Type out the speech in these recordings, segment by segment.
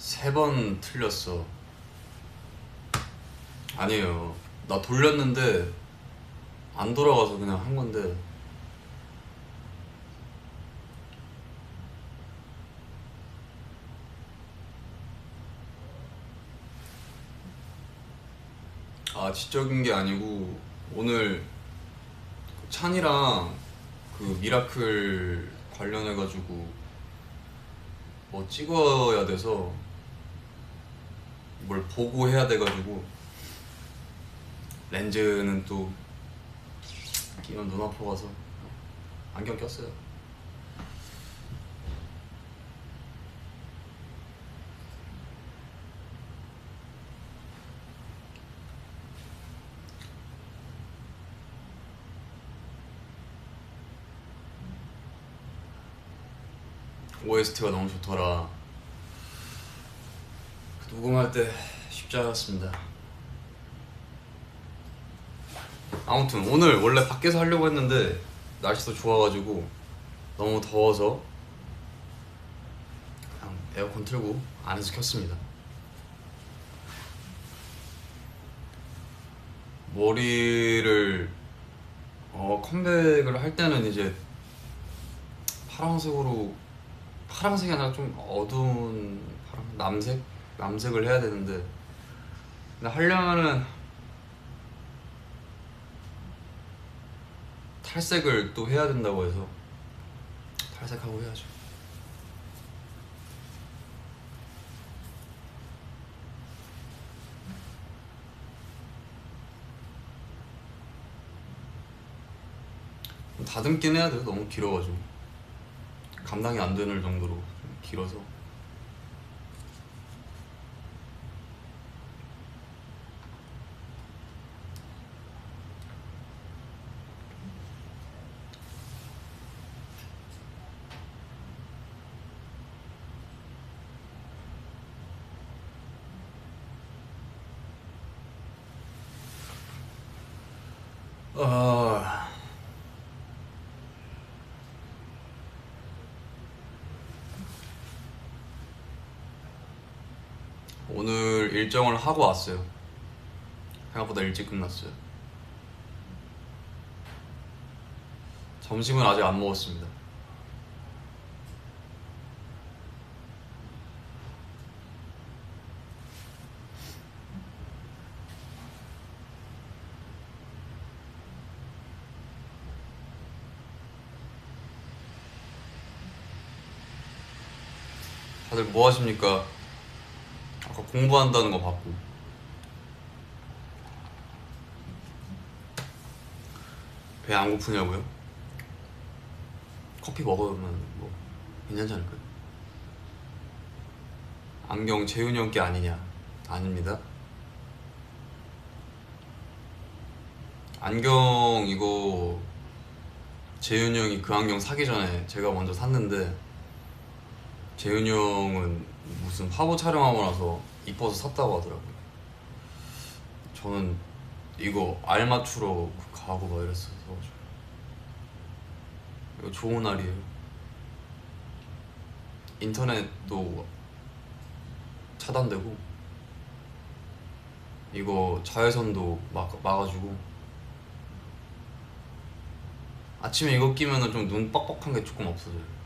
3번 틀렸어. 아니에요. 나 돌렸는데 안 돌아가서 그냥 한 건데. 아, 지적인 게 아니고 오늘 찬이랑 그 미라클 관련해가지고 뭐 찍어야 돼서 뭘 보고 해야 돼가지고 렌즈는 또 끼면 눈 아파가서 안경 꼈어요. OST가 너무 좋더라. 녹음할 때 쉽지 않았습니다. 아무튼 오늘 원래 밖에서 하려고 했는데 날씨도 좋아가지고 너무 더워서 그냥 에어컨 틀고 안에서 켰습니다. 머리를 컴백을 할 때는 이제 파란색이 아니라 좀 어두운 남색을 해야 되는데, 근데 하려면은 탈색을 또 해야 된다고 해서 탈색하고 해야죠. 다듬긴 해야 돼요. 너무 길어가지고 감당이 안 되는 정도로 좀 길어서. 오늘 일정을 하고 왔어요. 생각보다 일찍 끝났어요. 점심은 아직 안 먹었습니다. 다들 뭐 하십니까? 아까 공부한다는 거 봤고. 배 안 고프냐고요? 커피 먹으면 뭐 괜찮지 않을까요? 안경 재윤이 형 게 아니냐? 아닙니다. 안경 이거 재윤이 형이 그 안경 사기 전에 제가 먼저 샀는데, 재윤이 형은 무슨 화보 촬영하고 나서 이뻐서 샀다고 하더라고요. 저는 이거 알맞추러 가고 막 이랬어서. 이거 좋은 날이에요. 인터넷도 차단되고 이거 자외선도 막아주고, 아침에 이거 끼면은 좀 눈 뻑뻑한 게 조금 없어져요.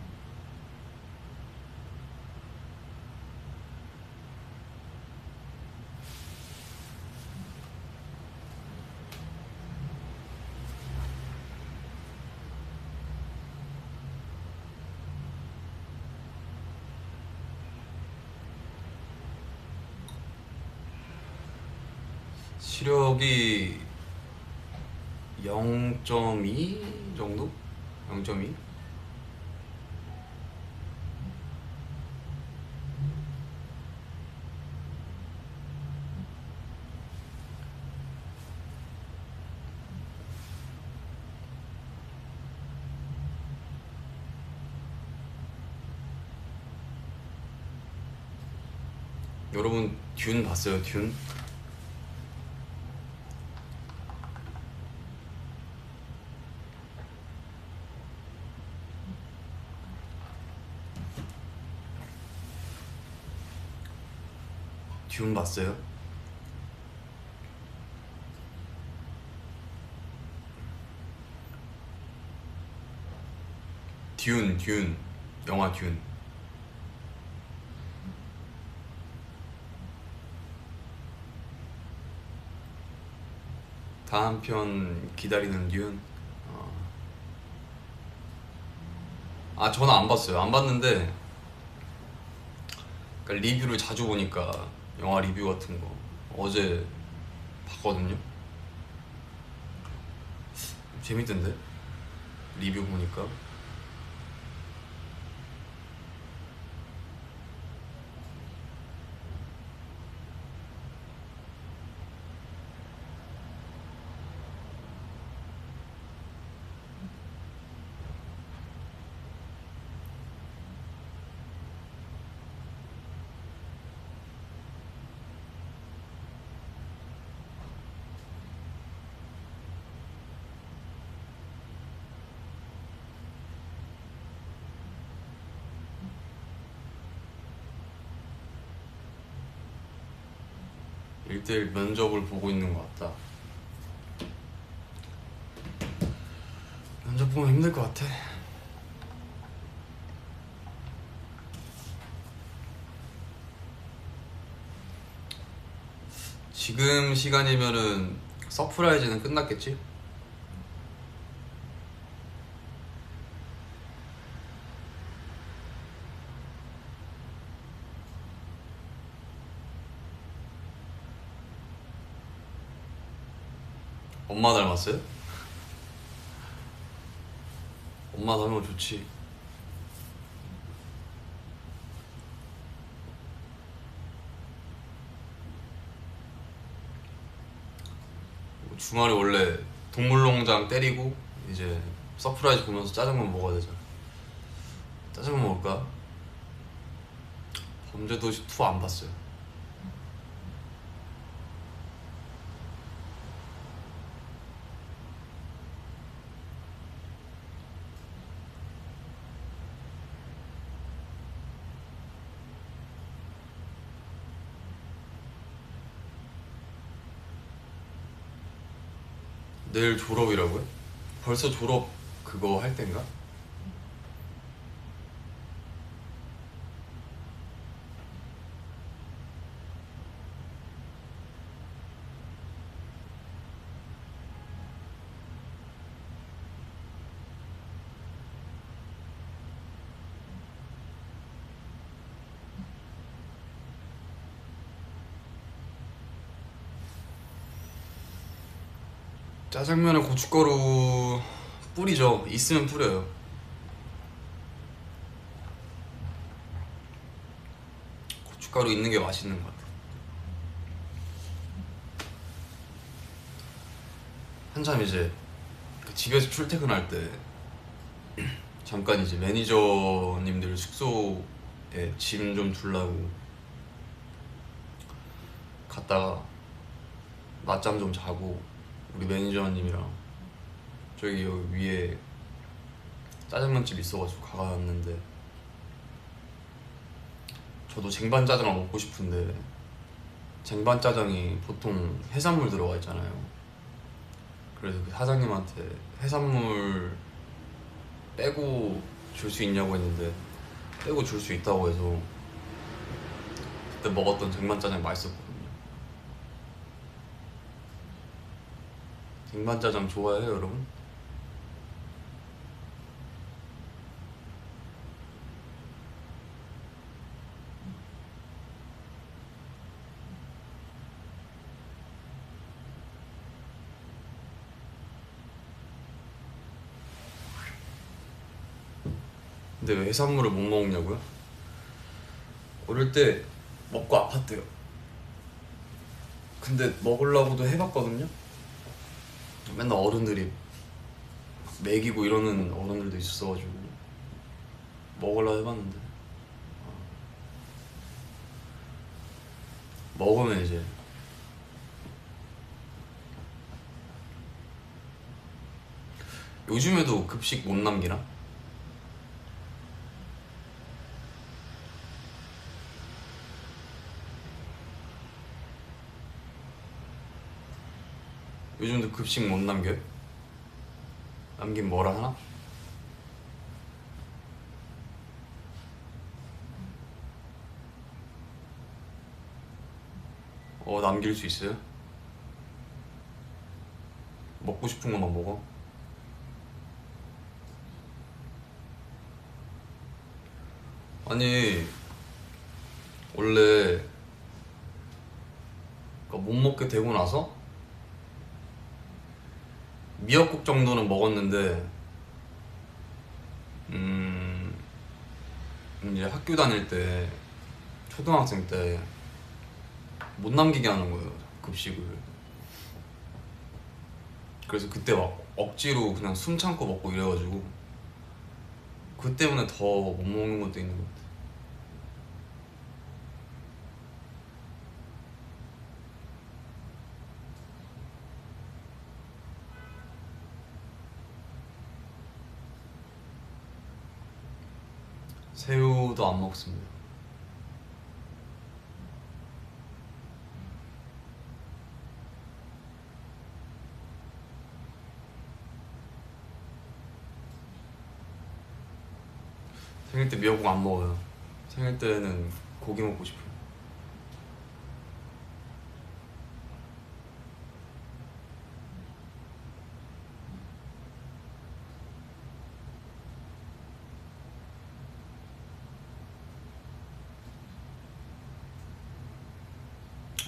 시력이 0.2 정도? 0.2? 여러분 듄 봤어요? 듄? 듄 봤어요? 듄 영화 듄. 다음 편 기다리는 듄. 아 저는 안 봤어요. 안 봤는데 그러니까 리뷰를 자주 보니까 영화 리뷰 같은 거 어제 봤거든요. 재밌던데 리뷰 보니까. 일대일 면접을 보고 있는 것 같다. 면접 보면 힘들 것 같아. 지금 시간이면은 서프라이즈는 끝났겠지? 엄마 닮았어요? 엄마 닮으면 좋지. 주말에 원래 동물농장 때리고 이제 서프라이즈 보면서 짜장면 먹어야 되잖아. 짜장면 먹을까? 범죄도시 2 안 봤어요. 내일 졸업이라고요? 벌써 졸업 그거 할 땐가? 짜장면에 고춧가루 뿌리죠. 있으면 뿌려요. 고춧가루 있는 게 맛있는 것 같아. 한참 이제 그 집에서 출퇴근할 때 잠깐 이제 매니저님들 숙소에 짐 좀 두려고 갔다가 낮잠 좀 자고 우리 매니저님이랑 저기 여기 위에 짜장면집 있어가지고 가갔는데 저도 쟁반 짜장을 먹고 싶은데 쟁반 짜장이 보통 해산물 들어가 있잖아요. 그래서 그 사장님한테 해산물 빼고 줄 수 있냐고 했는데 빼고 줄 수 있다고 해서 그때 먹었던 쟁반 짜장 맛있었거든요. 쟁반 짜장 좋아해요 여러분? 근데 왜 해산물을 못 먹냐고요? 어릴 때 먹고 아팠대요. 근데 먹으려고도 해봤거든요? 맨날 어른들이 먹이고 이러는 어른들도 있었어가지고 먹으려고 해봤는데 먹으면 이제 요즘에도 급식 못 남기나? 요즘도 급식 못 남겨요? 남긴 뭐라 하나? 남길 수 있어요? 먹고 싶은 것만 먹어? 아니 원래 못 먹게 되고 나서 미역국 정도는 먹었는데 이제 학교 다닐 때 초등학생 때 못 남기게 하는 거예요 급식을. 그래서 그때 막 억지로 그냥 숨 참고 먹고 이래가지고 그 때문에 더 못 먹는 것도 있는 것 같아. 새우도 안 먹습니다. 생일 때 미역국 안 먹어요. 생일 때는 고기 먹고 싶어요.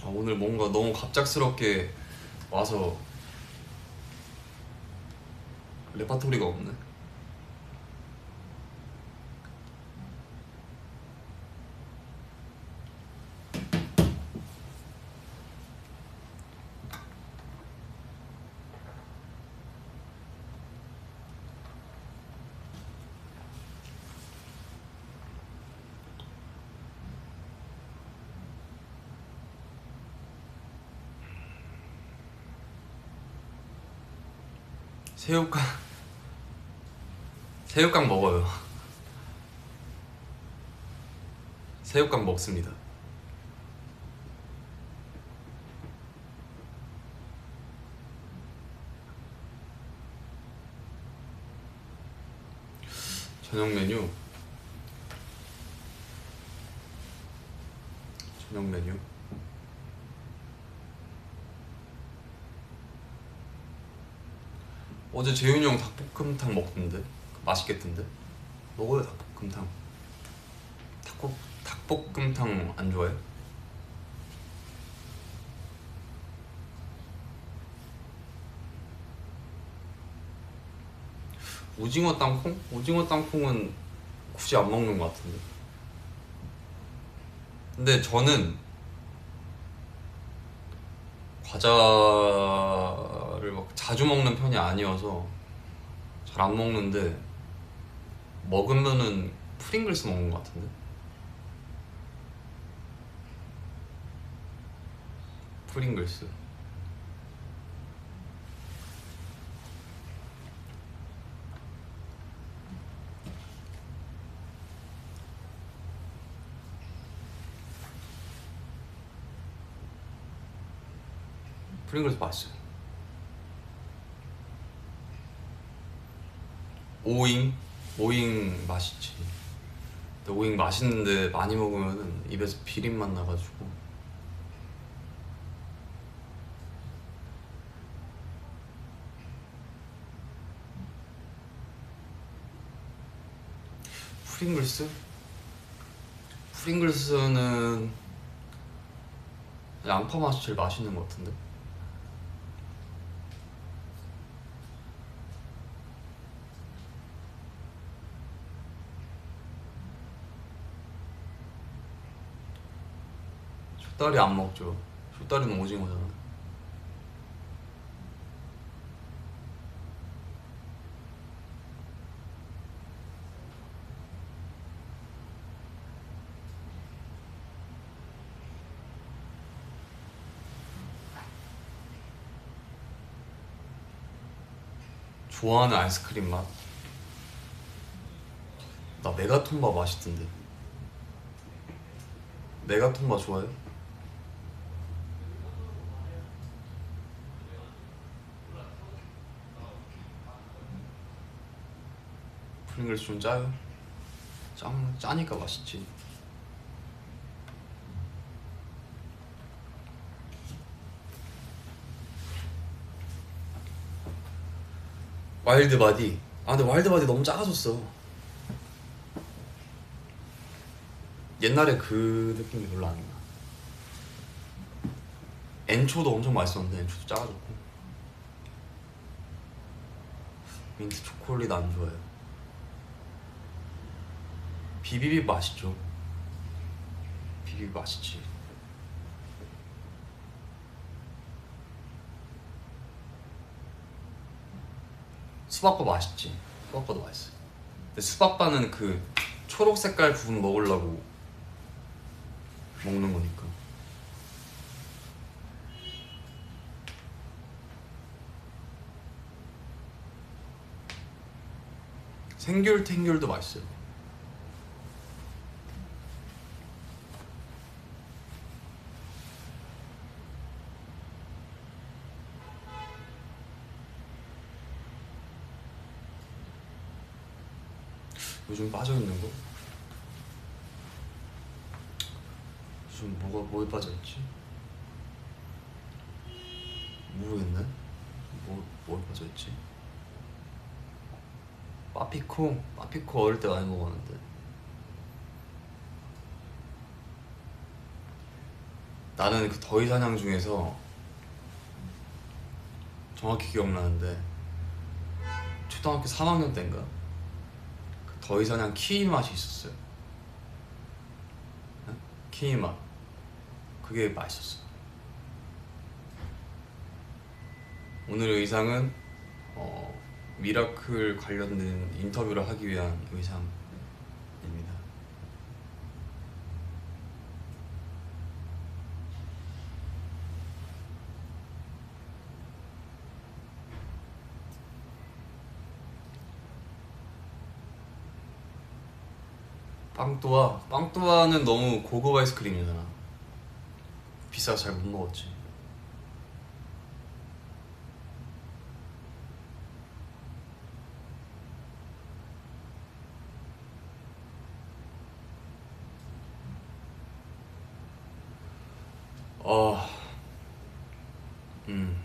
오늘 뭔가 너무 갑작스럽게 와서 레파토리가 없네. 새우깡 새우깡 먹어요. 새우깡 먹습니다. 저녁 메뉴 어제 재윤이 형 닭볶음탕 먹던데 맛있겠던데? 먹어요 닭볶음탕. 닭볶음탕 안 좋아해? 오징어 땅콩? 오징어 땅콩은 굳이 안 먹는 것 같은데. 근데 저는 과자를 막 자주 먹는 편이 아니어서 잘 안 먹는데 먹으면은 프링글스 먹는 것 같은데. 프링글스. 프링글스 맛있어요. 오잉 맛있지. 근데 오잉 맛있는데 많이 먹으면은 입에서 비린맛 나가지고. 프링글스는 양파 맛이 제일 맛있는 것 같은데. 숏다리 안 먹죠. 숏다리는 오징어잖아. 좋아하는 아이스크림 맛? 나 메가톤바 맛있던데. 메가톤바 좋아해? 프링글스 좀 짜요? 짜니까 맛있지. 와일드바디. 아 근데 와일드바디 너무 작아졌어. 옛날에 그 느낌이 별로 안 나. 엔초도 엄청 맛있었는데 엔초도 작아졌고. 민트 초콜릿 안 좋아해요. 비비비 맛있죠. 비비비 맛있지. 수박바 맛있지. 수박바도 맛있어. 근데 수박바는 그 초록 색깔 부분 먹으려고 먹는 거니까. 생귤 맛있어요. 요즘 빠져있는 거? 요즘 뭐에 빠져있지? 모르겠네. 뭐에 빠져있지? 빠피코 어릴 때 많이 먹었는데. 나는 그 더위사냥 중에서 정확히 기억나는데 초등학교 3학년 때인가 그 더위사냥 키위 맛이 있었어요. 응? 키위 맛. 그게 맛있었어. 오늘 의상은 미라클 관련된 인터뷰를 하기 위한 의상입니다. 빵또아는 너무 고급 아이스크림이잖아. 비싸서 잘 못 먹었지. 음.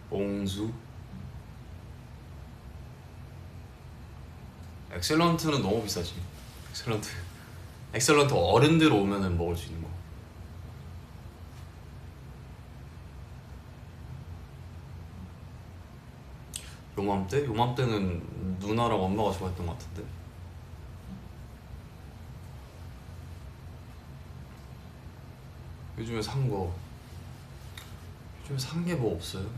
봉수? 엑셀런트는 너무 비싸지. 엑셀런트 어른들 오면은 먹을 수 있는 거. 요맘때? 요맘때는 누나랑 엄마가 좋아했던 것 같은데. 요즘에 산 게 뭐 없어요?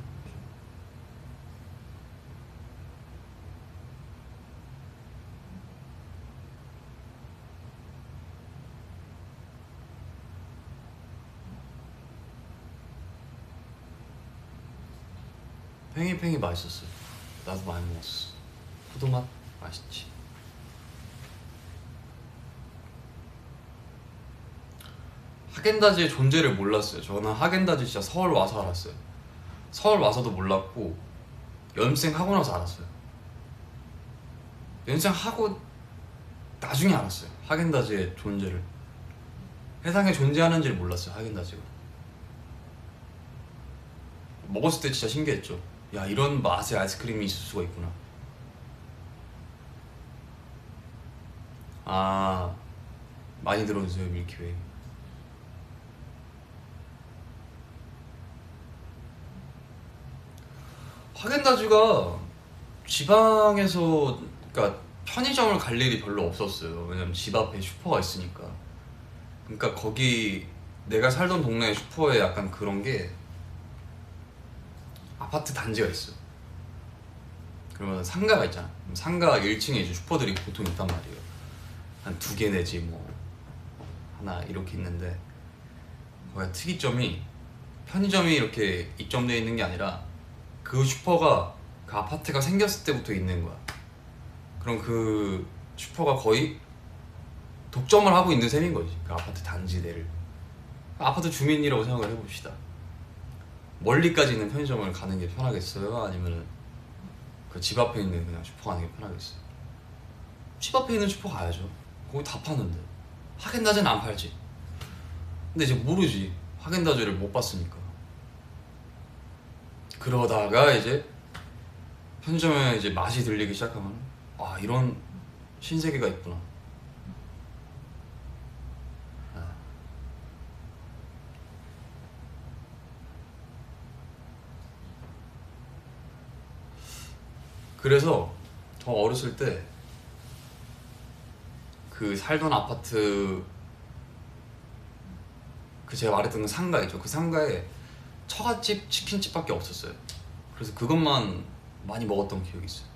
팽이팽이 맛있었어요. 나도 많이 먹었어. 포도맛 맛있지. 하겐다즈의 존재를 몰랐어요. 저는 하겐다즈 진짜 서울 와서 알았어요. 서울 와서도 몰랐고 연습생 하고 나서 알았어요. 연습생 하고 나중에 알았어요. 하겐다즈의 존재를. 세상에 존재하는지를 몰랐어요. 하겐다즈가. 먹었을 때 진짜 신기했죠. 야, 이런 맛의 아이스크림이 있을 수가 있구나. 아, 많이 들어주세요. 밀키웨이. 하겐다즈가 지방에서, 그러니까 편의점을 갈 일이 별로 없었어요. 왜냐면 집 앞에 슈퍼가 있으니까. 그러니까 거기 내가 살던 동네 슈퍼에 약간 그런 게 아파트 단지가 있어. 그러면 상가가 있잖아. 상가 1층에 이제 슈퍼들이 보통 있단 말이에요. 한 2개 내지 뭐 하나 이렇게 있는데, 거기가 특이점이 편의점이 이렇게 입점되어 있는 게 아니라 그 슈퍼가 그 아파트가 생겼을 때부터 있는 거야. 그럼 그 슈퍼가 거의 독점을 하고 있는 셈인 거지, 그 아파트 단지 내를. 아파트 주민이라고 생각을 해봅시다. 멀리까지 있는 편의점을 가는 게 편하겠어요? 아니면 그 집 앞에 있는 그냥 슈퍼 가는 게 편하겠어요? 집 앞에 있는 슈퍼 가야죠. 거기 다 파는데. 하겐다즈는 안 팔지. 근데 이제 모르지. 하겐다즈를 못 봤으니까. 그러다가 이제 편의점에 이제 맛이 들리기 시작하면, 아, 이런 신세계가 있구나. 그래서 저 어렸을 때 그 살던 아파트, 그 제가 말했던 그 상가 있죠. 그 상가에 처갓집 치킨집밖에 없었어요. 그래서 그것만 많이 먹었던 기억이 있어요.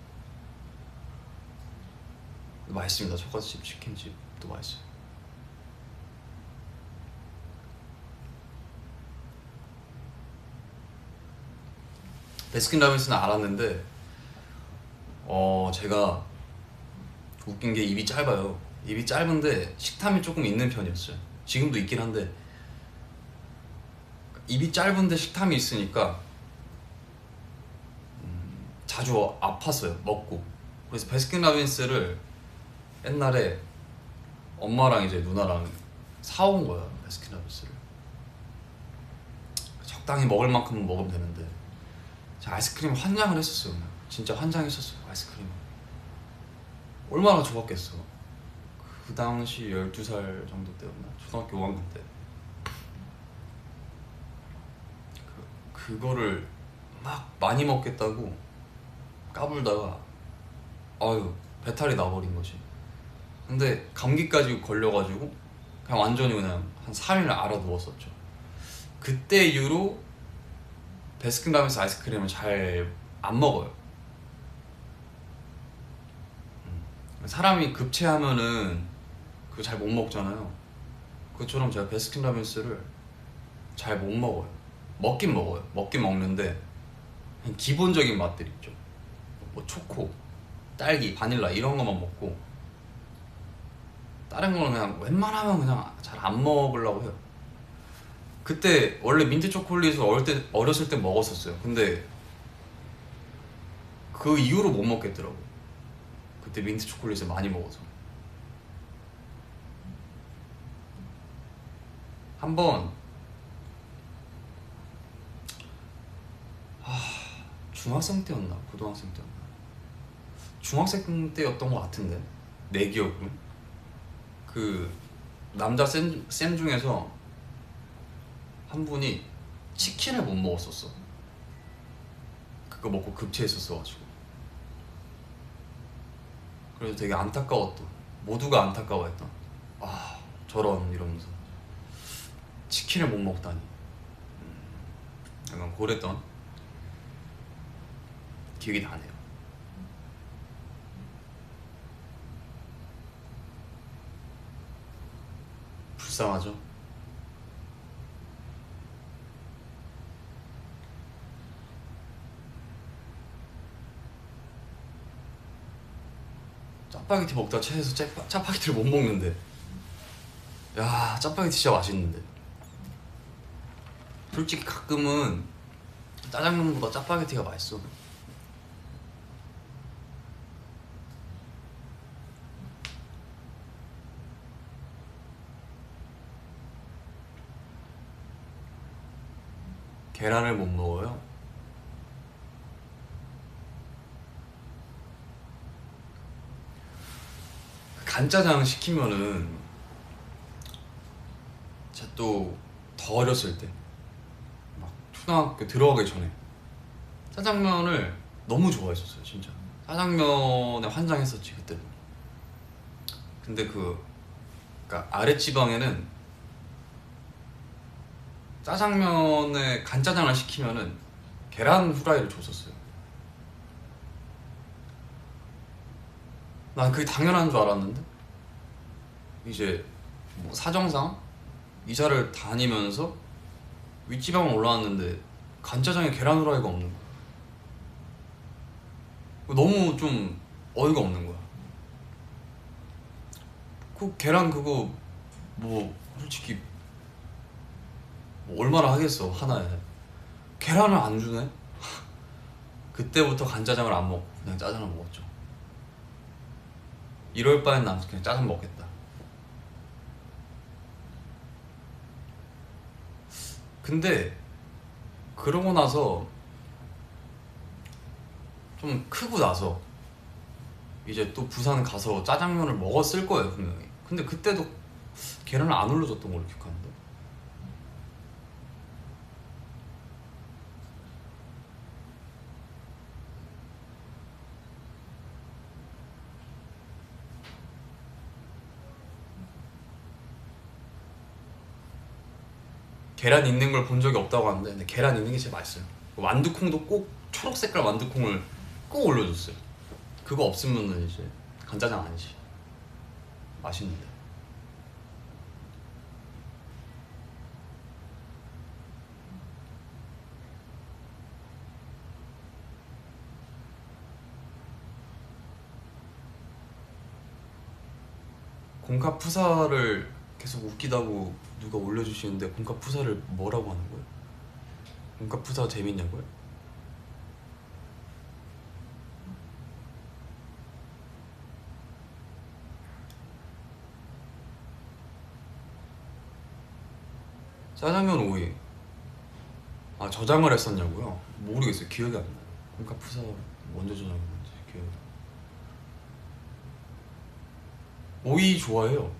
맛있습니다. 처갓집 치킨집도 맛있어요. 베스킨라빈스는 알았는데 제가 웃긴 게 입이 짧아요. 입이 짧은데 식탐이 조금 있는 편이었어요. 지금도 있긴 한데 입이 짧은데 식탐이 있으니까 자주 아팠어요. 먹고. 그래서 베스킨라빈스를 옛날에 엄마랑 이제 누나랑 사온 거야. 베스킨라빈스를 적당히 먹을 만큼은 먹으면 되는데 제가 아이스크림 환장을 했었어요. 그냥. 진짜 환장했었어요. 아이스크림 얼마나 좋았겠어. 그 당시 12살 정도 때였나? 초등학교 5학년 때 그거를 막 많이 먹겠다고 까불다가 아유 배탈이 나버린 거지. 근데 감기까지 걸려가지고 그냥 완전히 그냥 한 3일 알아 누웠었죠. 그때 이후로 베스킨라빈스 아이스크림을 잘 안 먹어요. 사람이 급체하면은 그거 잘 못 먹잖아요. 그것처럼 제가 베스킨라빈스를 잘 못 먹어요. 먹긴 먹어요. 먹긴 먹는데 그냥 기본적인 맛들 있죠. 뭐 초코, 딸기, 바닐라 이런 것만 먹고 다른 거는 그냥 웬만하면 그냥 잘 안 먹으려고 해요. 그때 원래 민트 초콜릿을 어렸을 때 먹었었어요. 근데 그 이후로 못 먹겠더라고. 그때 민트 초콜릿을 많이 먹어서. 한번 중학생 때였나 고등학생 때였나 중학생 때였던 것 같은데 내 기억은 그 남자 쌤 중에서 한 분이 치킨을 못 먹었었어. 그거 먹고 급체했었어가지고. 그래서 되게 안타까웠던, 모두가 안타까워했던, 아 저런 이러면서 치킨을 못 먹다니. 약간 그랬던 기억이 나네요. 불쌍하죠? 짜파게티 먹다가 체해서 짜파게티를 못 먹는데, 야 짜파게티 진짜 맛있는데. 솔직히 가끔은 짜장면보다 짜파게티가 맛있어. 계란을 못 먹어요? 간짜장 시키면은 제가 또 더 어렸을 때 막 초등학교 들어가기 전에 짜장면을 너무 좋아했었어요. 진짜 짜장면에 환장했었지 그때는. 근데 그러니까 아랫지방에는 짜장면에 간짜장을 시키면은 계란 후라이를 줬었어요. 난 그게 당연한 줄 알았는데 이제 뭐 사정상 이사를 다니면서 윗지방을 올라왔는데 간짜장에 계란 후라이가 없는 거야. 너무 좀 어이가 없는 거야. 그 계란 그거 뭐 솔직히 뭐 얼마나 하겠어 하나에. 계란을 안 주네? 그때부터 간짜장을 안 먹고 그냥 짜장을 먹었죠. 이럴 바엔 난 그냥 짜장 먹겠다. 근데 그러고 나서 좀 크고 나서 이제 또 부산 가서 짜장면을 먹었을 거예요 분명히. 근데 그때도 계란을 안 올려줬던 걸로 기억하는데. 계란 있는 걸 본 적이 없다고 하는데 근데 계란 있는 게 제일 맛있어요. 완두콩도 꼭 초록 색깔 완두콩을 꼭 올려줬어요. 그거 없으면은 이제 간짜장 아니지. 맛있는데. 공카 푸사를 계속 웃기다고 누가 올려주시는데 공카 푸사를 뭐라고 하는 거예요? 공카 푸사 재밌냐고요? 짜장면 오이. 아 저장을 했었냐고요? 모르겠어요. 기억이 안 나요. 공카 푸사 먼저 저장했는지 기억이 안 나요. 오이 좋아해요.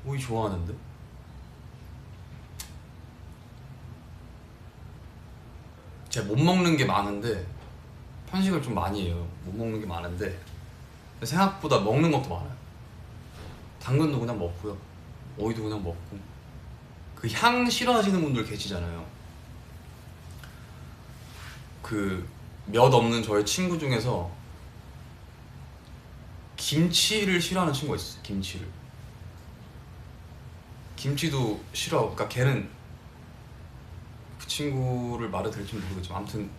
오이 좋아하는데. 제가 못 먹는 게 많은데 편식을 좀 많이 해요. 못 먹는 게 많은데 생각보다 먹는 것도 많아요. 당근도 그냥 먹고요. 오이도 그냥 먹고. 그 향 싫어하시는 분들 계시잖아요. 그 몇 없는 저의 친구 중에서 김치를 싫어하는 친구가 있어요. 김치를. 김치도 싫어. 그러니까 걔는 그 친구를 말해도 될지 모르겠지만 아무튼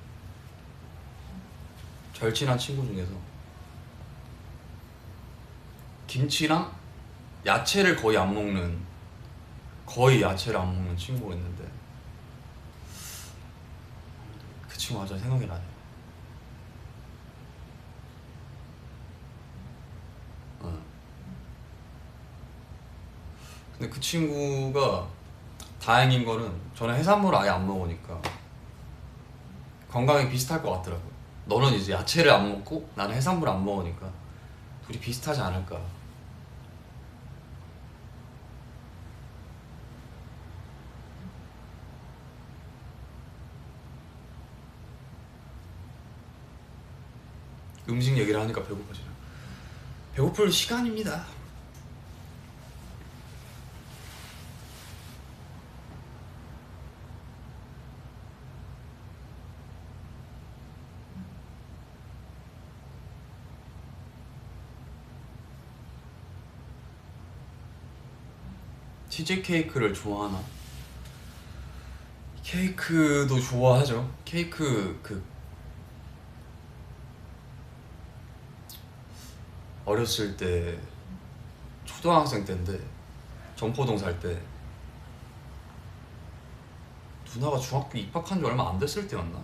절친한 친구 중에서 김치랑 야채를 거의 안 먹는, 거의 야채를 안 먹는 친구가 있는데 그 친구 갑자기 생각이 나네. 근데 그 친구가 다행인 거는 저는 해산물을 아예 안 먹으니까 건강이 비슷할 것 같더라고요. 너는 이제 야채를 안 먹고 나는 해산물을 안 먹으니까 둘이 비슷하지 않을까. 음식 얘기를 하니까 배고파지네. 배고플 시간입니다. 치즈 케이크를 좋아하나? 케이크도 좋아하죠. 케이크 그 어렸을 때 초등학생 때인데 전포동 살 때 누나가 중학교 입학한 지 얼마 안 됐을 때였나?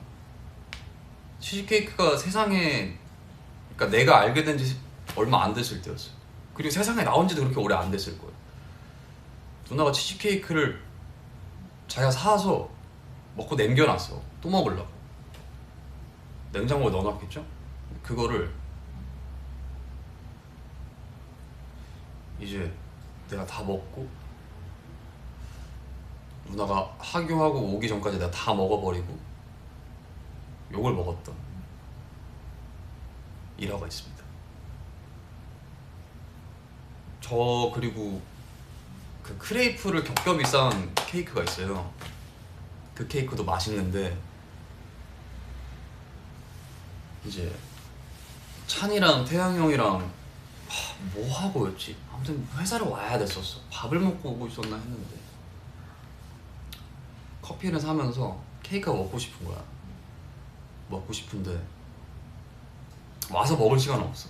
치즈케이크가 세상에, 그러니까 내가 알게 된 지 얼마 안 됐을 때였어요. 그리고 세상에 나온 지도 그렇게 오래 안 됐을 거예요. 누나가 치즈케이크를 자기가 사서 먹고 남겨놨어. 또 먹으려고 냉장고에 넣어놨겠죠? 그거를 이제 내가 다 먹고 누나가 하교하고 오기 전까지 내가 다 먹어버리고 욕을 먹었던 일화가 있습니다. 저 그리고 그 크레이프를 겹겹이 쌓은 케이크가 있어요. 그 케이크도 맛있는데 이제 찬이랑 태양이 형이랑 뭐 하고였지? 아무튼 회사를 와야 됐었어. 밥을 먹고 오고 있었나 했는데 커피를 사면서 케이크가 먹고 싶은 거야. 먹고 싶은데 와서 먹을 시간은 없어.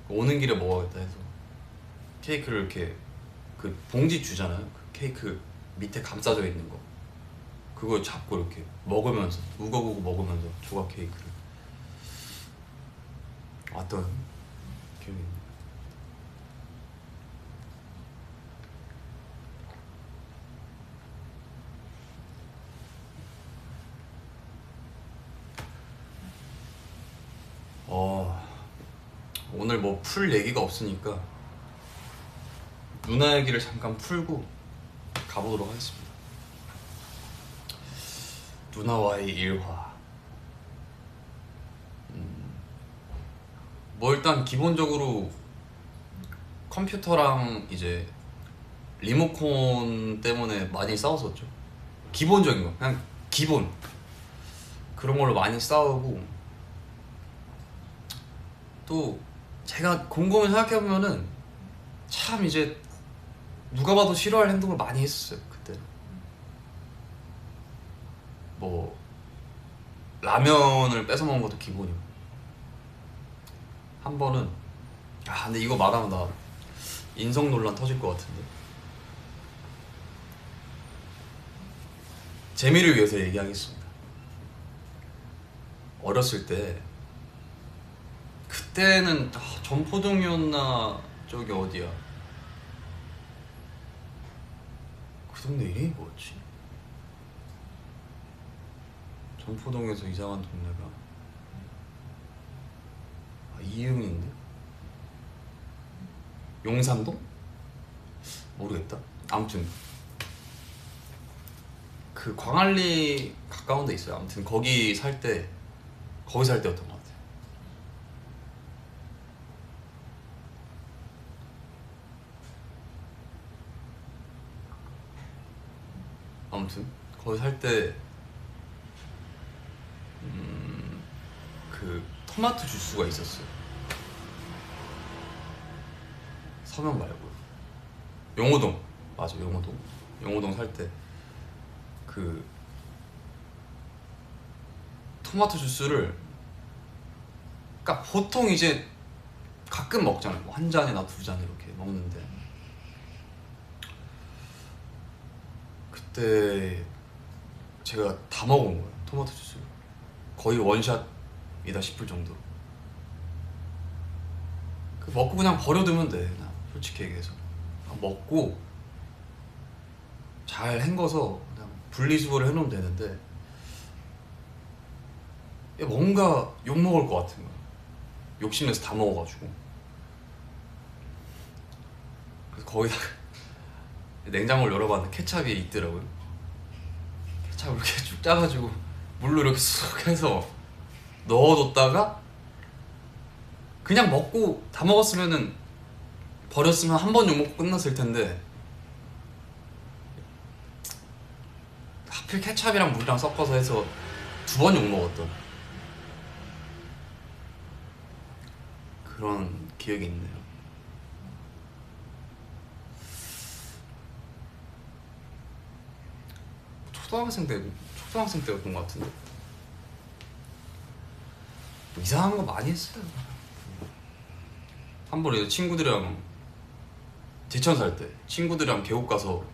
오는 길에 먹어야겠다 해서 케이크를 이렇게 그 봉지 주잖아요. 그 케이크 밑에 감싸져 있는 거 그걸 잡고 이렇게 먹으면서 우거우거 먹으면서 조각 케이크를 왔던 기억이 있네요. 오늘 뭐 풀 얘기가 없으니까 누나 얘기를 잠깐 풀고 가보도록 하겠습니다. 누나와의 일화. 뭐 일단 기본적으로 컴퓨터랑 이제 리모컨 때문에 많이 싸웠었죠. 기본적인 거 그냥 기본 그런 걸로 많이 싸우고, 또 제가 곰곰이 생각해보면은 참 이제 누가 봐도 싫어할 행동을 많이 했었어요 그때는. 뭐 라면을 뺏어 먹은 것도 기본이고, 한 번은 근데 이거 말하면 나 인성 논란 터질 것 같은데, 재미를 위해서 얘기하겠습니다. 어렸을 때 그때는 전포동이었나 저기 어디야 그 동네 이름이 뭐였지? 전포동에서 이상한 동네가 이응인데? 용산동? 모르겠다. 아무튼 그 광안리 가까운 데 있어요. 아무튼 거기 살 때였던 것 같아요. 아무튼 거기 살 때 그 토마토 주스가 있었어요. 서면 말고 용호동, 맞아, 용호동 살 때 그 토마토 주스를, 그러니까 보통 이제 가끔 먹잖아요. 뭐 한 잔이나 두 잔 이렇게 먹는데, 그때 제가 다 먹은 거예요. 토마토 주스를 거의 원샷이다 싶을 정도로. 먹고 그냥 버려두면 돼. 그냥 솔직히 얘기해서 먹고 잘 헹궈서 그냥 분리수거를 해놓으면 되는데, 뭔가 욕먹을 것 같은 거야. 욕심내서 다 먹어가지고. 그래서 거기다가 냉장고를 열어봤는데 케찹이 있더라고요. 케찹을 이렇게 쭉 짜가지고 물로 이렇게 쑥 해서 넣어뒀다가 그냥 먹고 다 먹었으면은, 버렸으면 한 번 욕먹고 끝났을 텐데, 하필 케찹이랑 물이랑 섞어서 해서 두 번 욕먹었던 그런 기억이 있네요. 초등학생 때였던 것 같은데 이상한 거 많이 했어요. 한 번 이제 친구들이랑 제천 살 때 친구들이랑 계곡 가서,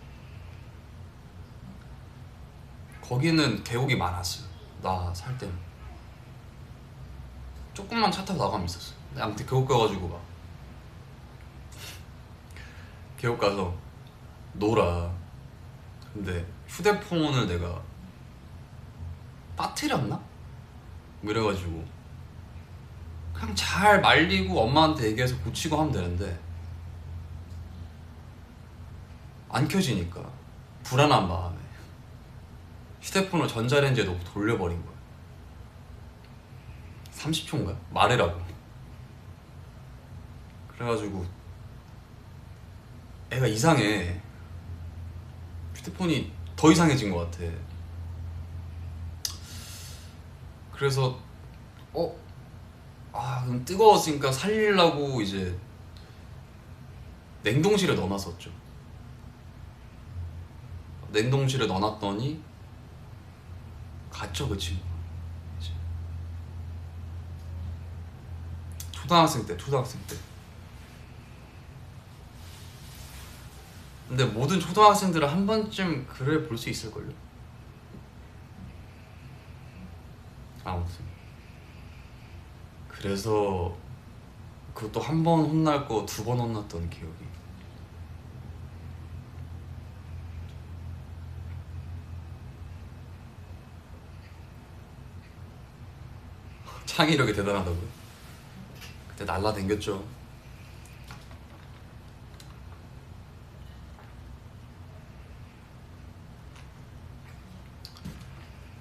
거기는 계곡이 많았어요. 나 살 때는 조금만 차 타고 나가면 있었어요. 근데 아무튼 계곡 가가지고 막 계곡 가서 놀아. 근데 휴대폰을 내가 빠뜨렸나? 뭐 이래가지고 그냥 잘 말리고 엄마한테 얘기해서 고치고 하면 되는데, 안 켜지니까 불안한 마음에 휴대폰을 전자레인지에 넣고 돌려버린 거야. 30초인가? 말해라고. 그래가지고 애가 이상해. 휴대폰이 더 이상해진 것 같아. 그래서 그럼 뜨거웠으니까 살리려고 이제 냉동실에 넣어놨었죠. 냉동실에 넣어놨더니 갔죠 그 친구. 이제 초등학생 때 근데 모든 초등학생들은 한 번쯤 글을 볼 수 있을걸요? 아무튼 그래서 그것도 한 번 혼날 거 두 번 혼났던 기억이. 창의력이 대단하다고요? 그때 날라댕겼죠.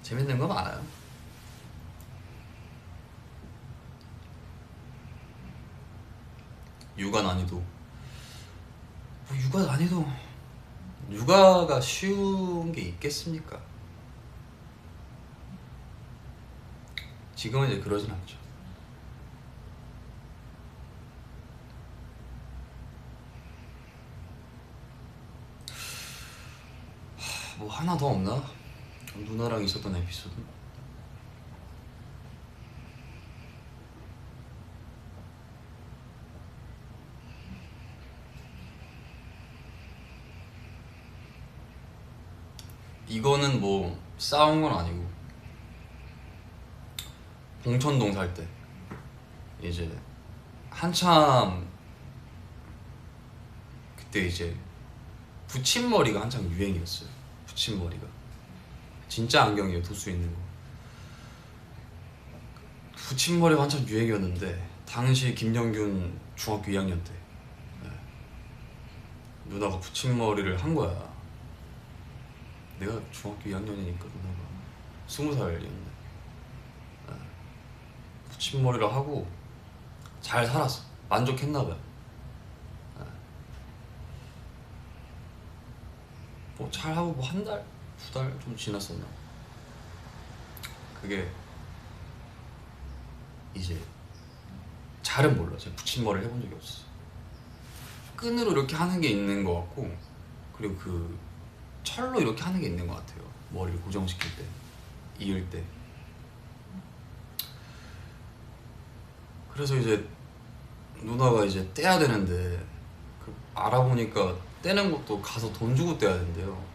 재밌는 거 많아요. 육아 난이도. 뭐 육아 난이도, 육아가 쉬운 게 있겠습니까? 지금은 이제 그러진 않죠. 뭐 하나 더 없나? 누나랑 있었던 에피소드? 이거는 뭐 싸운 건 아니고, 봉천동 살 때 이제 한참, 그때 이제 붙임머리가 한창 유행이었어요. 붙임머리가 진짜 안경이에요, 도수 있는 거. 붙임머리가 한참 유행이었는데 당시 김영균 중학교 2학년 때 누나가 붙임머리를 한 거야. 내가 중학교 2학년이니까 누나가 20살이었네. 붙임머리를 하고 잘 살았어. 만족했나봐요. 뭐 잘하고 뭐 한 달? 두 달 좀 지났었나? 그게 이제 잘은 몰라. 제가 붙임머리를 해본 적이 없어. 끈으로 이렇게 하는 게 있는 것 같고, 그리고 그 철로 이렇게 하는 게 있는 것 같아요. 머리를 고정시킬 때, 이을 때. 그래서 이제 누나가 이제 떼야 되는데, 그 알아보니까 떼는 것도 가서 돈 주고 떼야 된대요.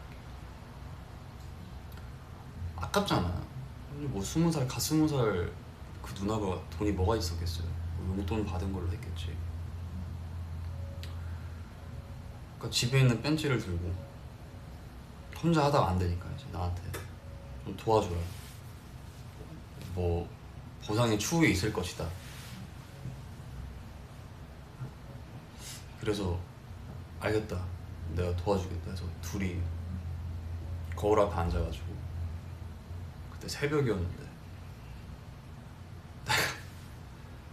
아깝잖아. 뭐 20살, 갓 20살 그 누나가 돈이 뭐가 있었겠어요. 뭐 용돈 받은 걸로 했겠지. 그러니까 집에 있는 벤치를 들고, 혼자 하다가 안 되니까 이제 나한테 좀 도와주라. 뭐 보상의 추후에 있을 것이다. 그래서 알겠다, 내가 도와주겠다 해서 둘이 거울 앞에 앉아가지고, 그때 새벽이었는데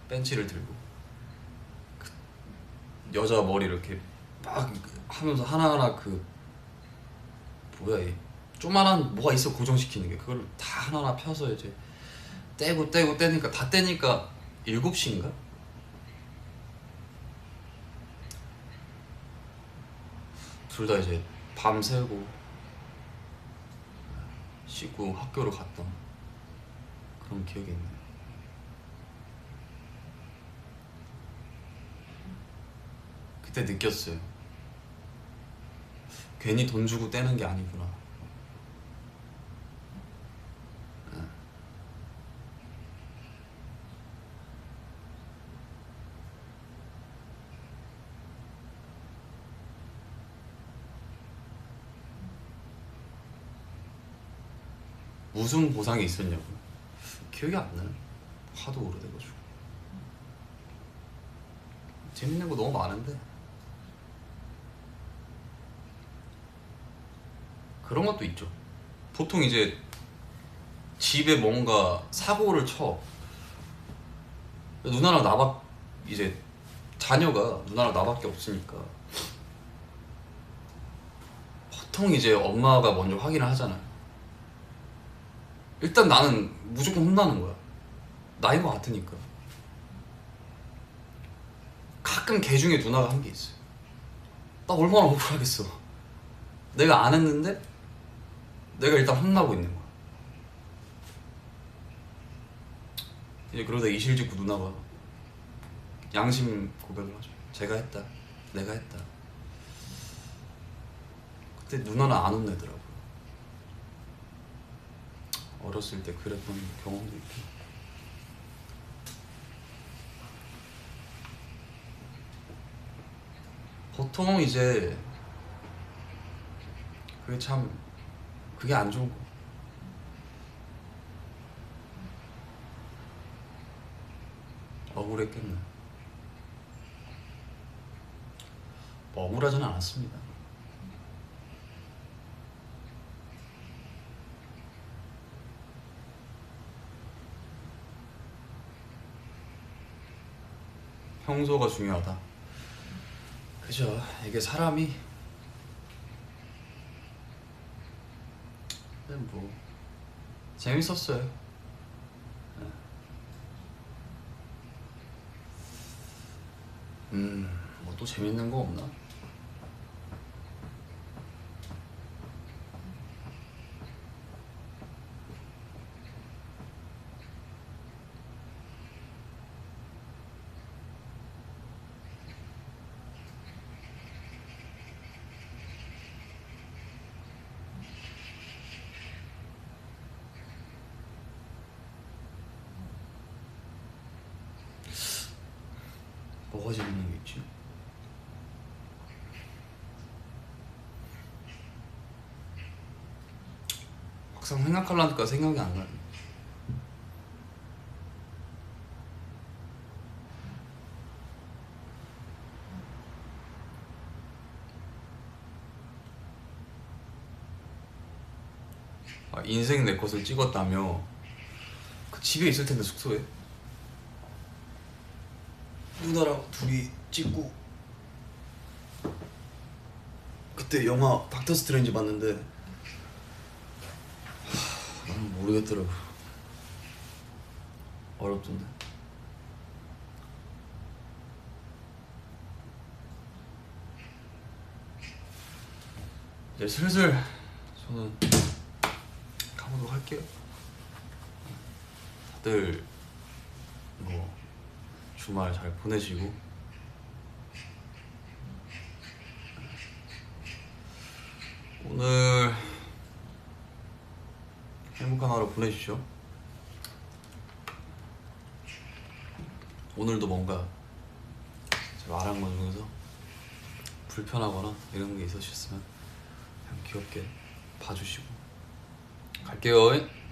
벤치를 들고 그 여자 머리 이렇게 막 하면서 하나하나 그 뭐야 이 조만한 뭐가 있어 고정시키는 게, 그걸 다 하나하나 펴서 이제 떼고 떼니까 다 떼니까 7시인가? 둘 다 이제 밤새고 씻고 학교로 갔던 그런 기억이 있네요. 그때 느꼈어요. 괜히 돈 주고 떼는 게 아니구나. 무슨 보상이 있었냐고 기억이 안 나요. 하도 오래돼가지고. 재밌는 거 너무 많은데 그런 것도 있죠. 보통 이제 집에 뭔가 사고를 쳐. 누나랑 나밖 이제 자녀가 누나랑 나밖에 없으니까 보통 이제 엄마가 먼저 확인을 하잖아요. 일단 나는 무조건 혼나는 거야. 나인 것 같으니까. 가끔 걔 중에 누나가 한 게 있어요. 나 얼마나 억울하겠어. 내가 안 했는데 내가 일단 혼나고 있는 거야. 이제 그러다 이실직고 누나가 양심 고백을 하죠. 제가 했다, 내가 했다. 그때 누나는 안 혼내더라고요. 어렸을 때 그랬던 경험도 있고. 보통 이제 그게 참 그게 안 좋은 거. 억울했겠네. 뭐 억울하지는 않았습니다. 평소가 중요하다. 그죠. 이게 사람이 뭐 재밌었어요. 뭐 또 재밌는 거 없나? 뭐가 재밌는 게 있지? 막상 생각하려니까 생각이 안 나네. 아, 인생 내 것을 찍었다며. 그 집에 있을 텐데 숙소에 누나랑 둘이 찍고 그때 영화 닥터 스트레인지 봤는데 난 모르겠더라고. 어렵던데. 이제 슬슬 저는 가보도록 할게요. 다들 뭐 주말 잘 보내시고 오늘 행복한 하루 보내십시오. 오늘도 뭔가 제가 말한 것 중에서 불편하거나 이런 게 있으셨으면 그냥 귀엽게 봐주시고 갈게요.